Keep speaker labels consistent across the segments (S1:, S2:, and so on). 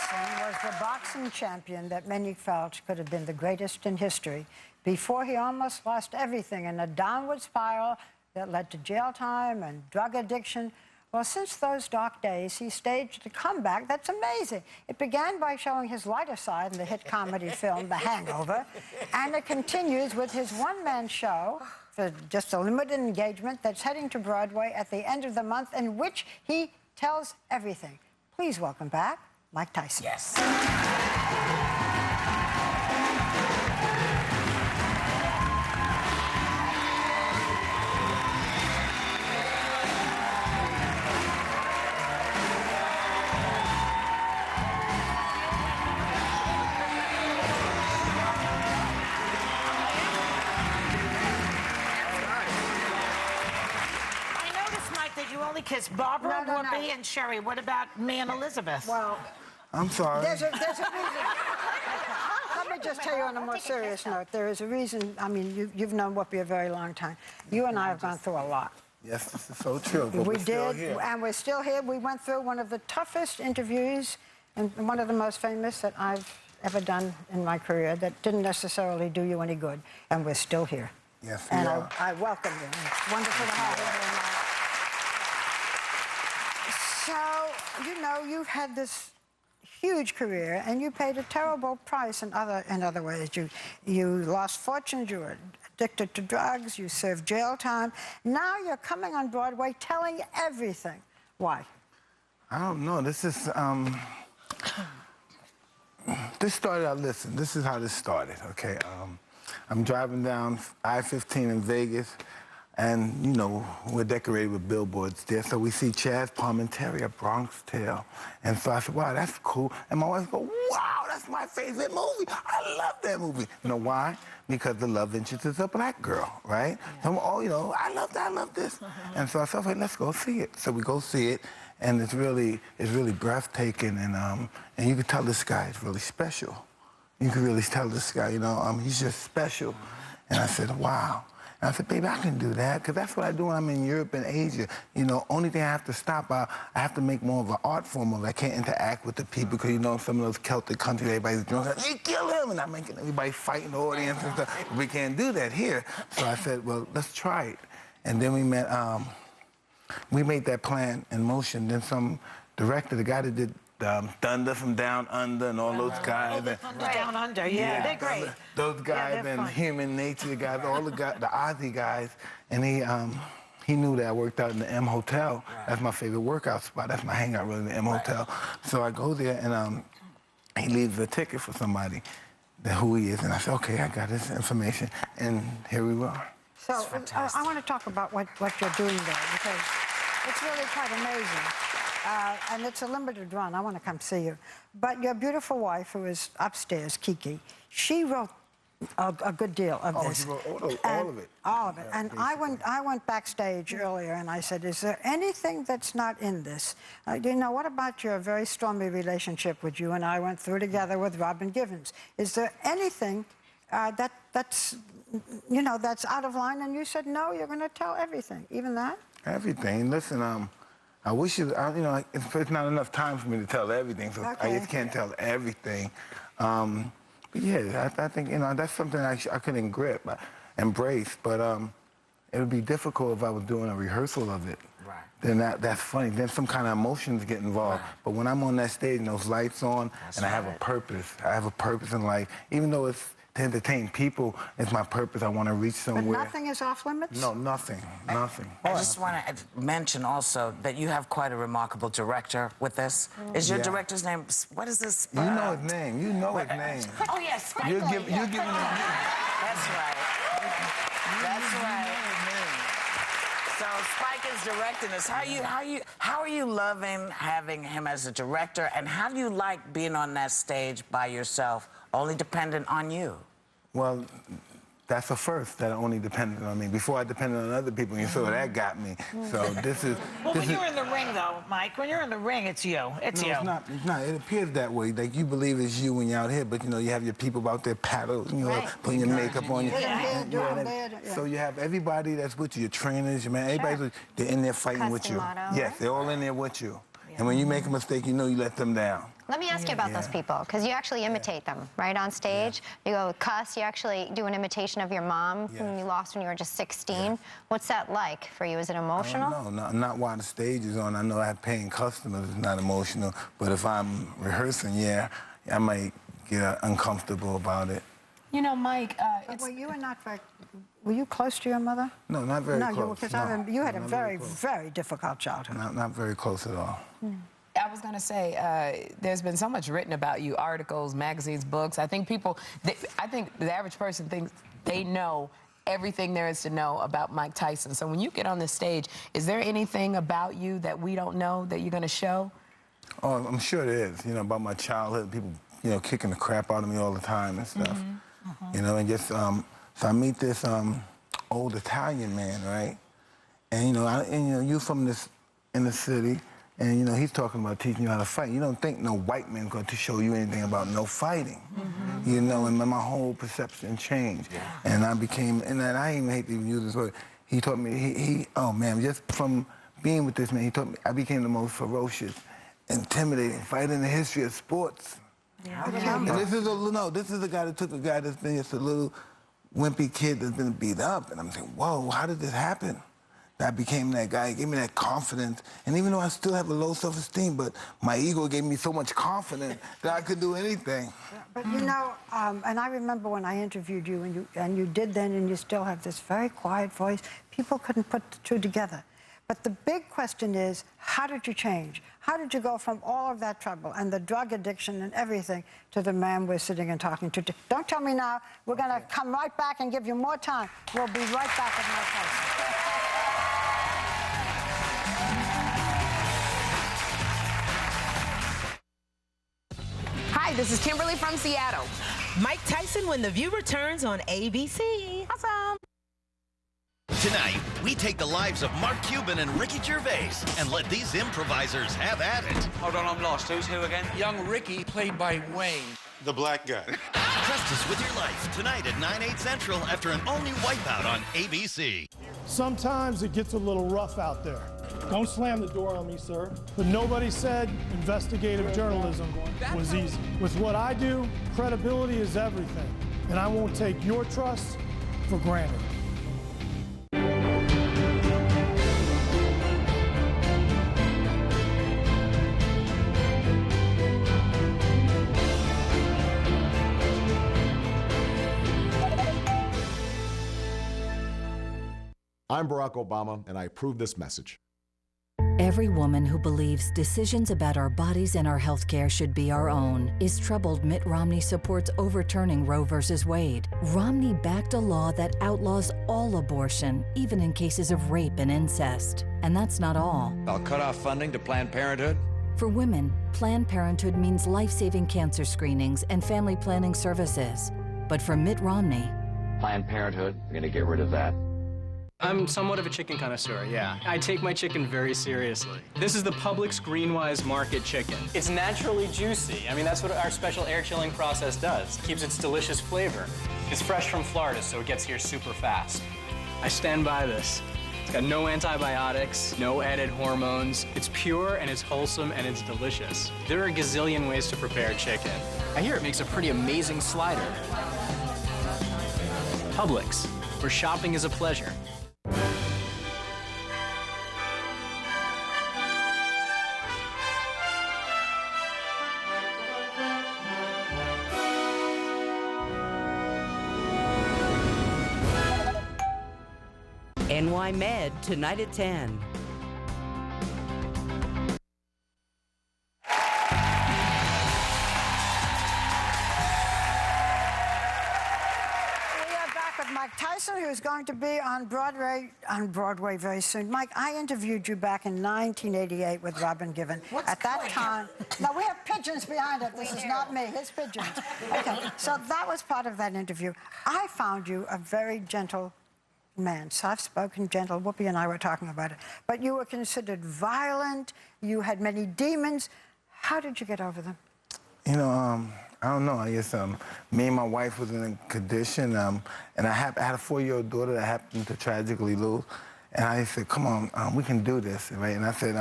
S1: Tyson was the boxing champion that many felt could have been the greatest in history before he almost lost everything in a downward spiral that led to jail time and drug addiction. Well, since those dark days, he staged a comeback that's amazing. It began by showing his lighter side in the hit comedy film The Hangover, and it continues with his one-man show for just a limited engagement that's heading to Broadway at the end of the month, in which he tells everything. Please welcome back Mike Tyson.
S2: Yes.
S3: You only kissed Barbara, Whoopi, and Sherry. What about me and Elizabeth?
S1: Well,
S4: I'm sorry.
S1: There's a reason. Let me just tell you on a more serious note. There is a reason. I mean, you've known Whoopi a very long time. You and I have gone through a lot.
S4: Yes, this is so true. But
S1: we
S4: we're still
S1: did,
S4: here.
S1: and we're still here. We went through one of the toughest interviews and one of the most famous that I've ever done in my career that didn't necessarily do you any good, and we're still here.
S4: Yes, we
S1: and
S4: are.
S1: I welcome you. It's wonderful to have you here. So, you know, you've had this huge career, and you paid a terrible price in other ways. You lost fortunes, you were addicted to drugs, you served jail time. Now you're coming on Broadway telling everything. Why?
S4: I don't know. This is, this started out, listen, this is how this started, okay? I'm driving down I-15 in Vegas, and, you know, we're decorated with billboards there. So we see Chaz Palminteri, A Bronx Tale. And so I said, wow, that's cool. And my wife goes, wow, that's my favorite movie. I love that movie. You know why? Because the love interest is a black girl, right? Yeah. So, oh, you know, I love that, I love this. And so I said, okay, let's go see it. So we go see it, and it's really breathtaking. And you can tell this guy is really special. You can really tell this guy, you know, he's just special. And I said, wow. And I said, baby, I can do that, because that's what I do when I'm in Europe and Asia. You know, only thing I have to stop, I have to make more of an art form of it. I can't interact with the people, because, you know, some of those Celtic countries, everybody's drunk, like, you kill him, and I'm making everybody fight in the audience and stuff. We can't do that here. So I said, well, let's try it. And then we made that plan in motion. Then some director, the guy that did Thunder from Down Under and all those guys.
S3: Down Under, yeah, they're great.
S4: Those guys and Human Nature guys, all the guys, the Aussie guys, and he knew that I worked out in the M Hotel. That's my favorite workout spot. That's my hangout, really, the M Hotel. So I go there, and he leaves a ticket for somebody, who he is, and I said, okay, I got this information, and here we are.
S1: So I want to talk about what you're doing there, because it's really quite amazing. And it's a limited run. I want to come see you. But your beautiful wife, who is upstairs, Kiki, she wrote a good deal of this.
S4: She wrote all of it.
S1: All of it. Yeah, and I went backstage earlier, and I said, is there anything that's not in this? You know, what about your very stormy relationship which you and I went through together with Robin Givens? Is there anything that's, you know, that's out of line? And you said, no, you're going to tell everything, even that?
S4: Everything. Listen, I wish you know, it's not enough time for me to tell everything, so I just can't tell everything. But yeah, I think, you know, that's something I couldn't embrace, but it would be difficult if I was doing a rehearsal of it. Right. Then that's funny. Then some kind of emotions get involved. Right. But when I'm on that stage and those lights on, and I have a purpose in life, even though it's to entertain people, it's my purpose. I want to reach somewhere.
S1: But nothing is off limits?
S4: No, nothing. I
S2: just want to mention also that you have quite a remarkable director with this. Is your director's name, what is this?
S4: You know his name. You know his name.
S3: Oh, yes.
S4: You're giving him...
S2: That's right. That's right. So Spike is directing this. How are you loving having him as a director, and how do you like being on that stage by yourself, only dependent on you?
S4: Well, that's a first, that only depended on me. Before I depended on other people, and so that got me. So this is...
S3: Well, when you're in the ring, though, Mike, when you're in the ring, it's you. It's you.
S4: It's not. It appears that way. Like, you believe it's you when you're out here, but, you know, you have your people out there paddling, you know, putting your makeup on you. So you have everybody that's with you, your trainers, your man, everybody, they're in there fighting with you. Yes, they're all in there with you. And when you make a mistake, you know you let them down.
S5: Let me ask you about those people, because you actually imitate them, right, on stage. You go cuss, you actually do an imitation of your mom, whom you lost when you were just 16. What's that like for you? Is it emotional?
S4: No, not while the stage is on. I know I have paying customers. It's not emotional. But if I'm rehearsing, I might get uncomfortable about it.
S6: You know, Mike,
S1: were you close to your mother?
S4: No, not very close.
S1: No, because you had a very, very difficult childhood.
S4: Not very close at all.
S6: I was going to say, there's been so much written about you, articles, magazines, books. I think I think the average person thinks they know everything there is to know about Mike Tyson. So when you get on the stage, is there anything about you that we don't know that you're going to show?
S4: Oh, I'm sure there is. You know, about my childhood, people, kicking the crap out of me all the time and stuff. You know, and just, so I meet this old Italian man, right? And, you're from this inner city, and, he's talking about teaching you how to fight. You don't think no white man's going to show you anything about no fighting. And my whole perception changed. And I became, and I even hate to even use this word, he taught me, oh man, just from being with this man, he taught me, I became the most ferocious, intimidating fighter in the history of sports. And this is a guy that took a guy that's been just a little wimpy kid that's been beat up. And I'm saying, whoa, how did this happen? I became that guy. He gave me that confidence. And even though I still have a low self-esteem, but my ego gave me so much confidence that I could do anything.
S1: But and I remember when I interviewed you, and you did then, and you still have this very quiet voice. People couldn't put the two together. But the big question is, how did you change? How did you go from all of that trouble and the drug addiction and everything to the man we're sitting and talking to? Don't tell me now. We're going to come right back and give you more time. We'll be right back with Mike Tyson.
S7: Hi, this is Kimberly from Seattle.
S8: Mike Tyson when The View returns on ABC.
S7: Awesome.
S9: Tonight, we take the lives of Mark Cuban and Ricky Gervais and let these improvisers have at it.
S10: Hold on, I'm lost. Who's who again? Young Ricky, played by Wayne.
S11: The black guy.
S9: Trust us with your life tonight at 9/8 Central after an all-new Wipeout on ABC.
S12: Sometimes it gets a little rough out there. Don't slam the door on me, sir. But nobody said investigative journalism was easy. With what I do, credibility is everything. And I won't take your trust for granted.
S13: I'm Barack Obama, and I approve this message.
S14: Every woman who believes decisions about our bodies and our health care should be our own is troubled Mitt Romney supports overturning Roe v. Wade. Romney backed a law that outlaws all abortion, even in cases of rape and incest. And that's not all.
S10: I'll cut off funding to Planned Parenthood.
S14: For women, Planned Parenthood means life-saving cancer screenings and family planning services. But for Mitt Romney,
S10: Planned Parenthood, we're going to get rid of that.
S15: I'm somewhat of a chicken connoisseur, yeah. I take my chicken very seriously. This is the Publix Greenwise Market chicken. It's naturally juicy. I mean, that's what our special air chilling process does. It keeps its delicious flavor. It's fresh from Florida, so it gets here super fast. I stand by this. It's got no antibiotics, no added hormones. It's pure and it's wholesome and it's delicious. There are a gazillion ways to prepare chicken. I hear it makes a pretty amazing slider. Publix, where shopping is a pleasure.
S8: NY Med tonight at 10.
S1: Mike Tyson, who's going to be on Broadway very soon. Mike, I interviewed you back in 1988 with Robin Given. At that time, now we have pigeons behind it. This is not me, his pigeons. Okay, so that was part of that interview. I found you a very gentle man, soft-spoken, gentle. Whoopi and I were talking about it. But you were considered violent. You had many demons. How did you get over them?
S4: You know, I don't know. I guess me and my wife was in a condition, and I had a 4-year-old daughter that happened to tragically lose. And I said, come on, we can do this, right? And I said,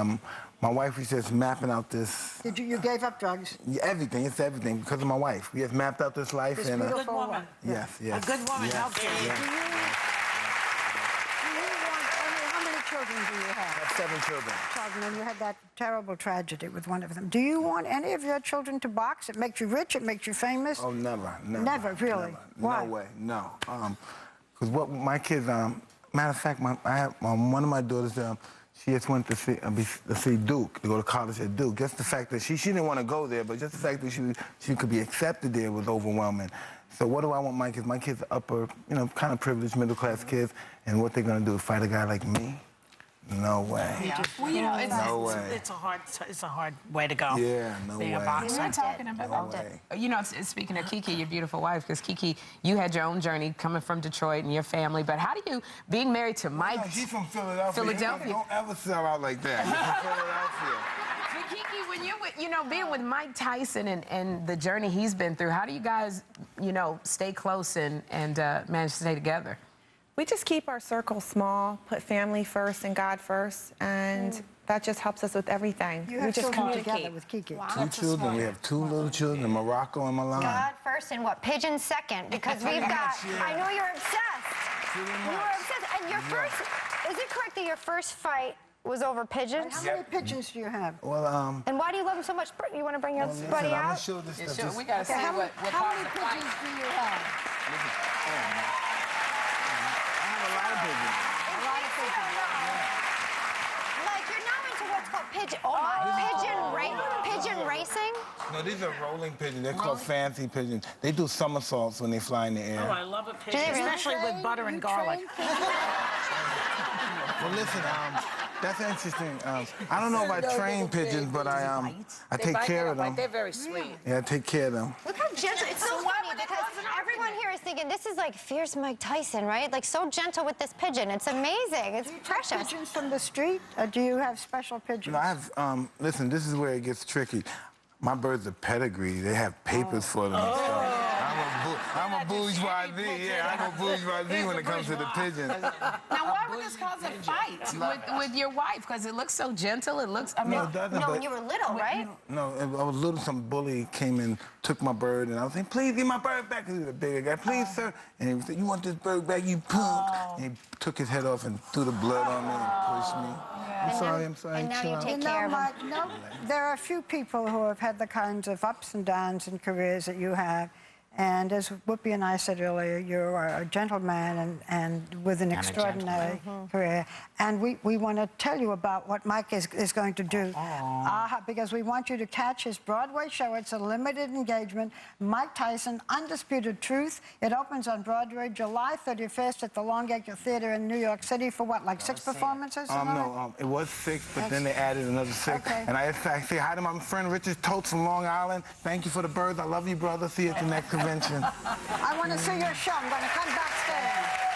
S4: my wife was just mapping out this.
S1: You gave up drugs?
S4: Yeah, everything, it's everything, because of my wife. We have mapped out this life.
S1: This
S4: and,
S1: beautiful woman.
S4: Yes.
S3: A good woman,
S4: yes,
S3: okay.
S4: yes.
S1: How many children do you have?
S4: I have 7 children.
S1: And you had that terrible tragedy with one of them. Do you want any of your children to box? It makes you rich, it makes you famous?
S4: Oh, never.
S1: Never, really?
S4: Never.
S1: Why?
S4: No way, no. Because what my kids, matter of fact, I have one of my daughters, she just went to see Duke, to go to college at Duke. Just the fact that she didn't want to go there, but just the fact that she could be accepted there was overwhelming. So what do I want my kids? My kids are upper, kind of privileged middle-class kids, and what they're going to do, fight a guy like me? No way.
S3: Yeah. Well,
S2: it's a hard way to go.
S4: Yeah, no way.
S6: We were talking about, speaking of Kiki, your beautiful wife, because Kiki, you had your own journey coming from Detroit and your family, but how do you, being married to Mike...
S4: No, she's from Philadelphia. Don't ever sell out like that. You're from Philadelphia.
S6: But Kiki, when you're being with Mike Tyson and the journey he's been through, how do you guys, stay close and manage to stay together?
S11: We just keep our circle small, put family first and God first, and that just helps us with everything.
S1: You have children together with Kiki.
S5: Wow.
S4: 2 children. We have 2 little children, Morocco and Milan.
S5: God first and what? Pigeon second, because we've got... I know you're obsessed. You were obsessed. And your first... Is it correct that your first fight was over pigeons?
S1: How many pigeons do you have?
S4: Well,
S5: And why do you love them so much? You want to bring your buddy
S4: I'm
S5: out?
S4: gonna show this stuff.
S6: We got to see
S1: How
S6: what
S1: many pigeons do you have?
S5: Like, you're now into what's called pigeon racing?
S4: No, these are rolling pigeons. They're called fancy pigeons. They do somersaults when they fly in the air.
S3: Oh, I love a pigeon, especially with butter and garlic.
S4: Well, listen, that's interesting. I don't know if I train pigeons, but I take care of them.
S3: They're very sweet.
S4: Yeah, I take care of them.
S5: Look how gentle. It's so funny because everyone here is thinking this is like fierce Mike Tyson, right? Like so gentle with this pigeon. It's amazing. It's precious.
S1: Pigeons from the street, or do you have special pigeons?
S4: I have, listen, this is where it gets tricky. My birds are pedigree. They have papers for them and stuff. I'm a bourgeoisie, yeah. I'm a bourgeoisie when it comes to the pigeons.
S6: Now, why would this cause a fight with your wife? Because it looks so gentle. It looks, I mean...
S4: No, it doesn't,
S5: No, when you were little, right?
S4: No, I was little, some bully came and took my bird, and I was saying, please give my bird back, because he was a bigger guy. Please, sir. And he said, you want this bird back, you punk. And he took his head off and threw the blood on me and pushed me. I'm sorry.
S5: And now you take care of
S1: Mike, there are a few people who have had the kinds of ups and downs in careers that you have. And as Whoopi and I said earlier, you are a gentleman and with an extraordinary career. And we want to tell you about what Mike is going to do. Because we want you to catch his Broadway show. It's a limited engagement. Mike Tyson, Undisputed Truth. It opens on Broadway July 31st at the Longacre Theater in New York City for what, like 6 performances?
S4: No, it was 6, but then they added another 6. Okay. And I say hi to my friend Richard Totes from Long Island. Thank you for the birds. I love you, brother. See you at the next convention.
S1: I want to see your show. I'm going to come backstage.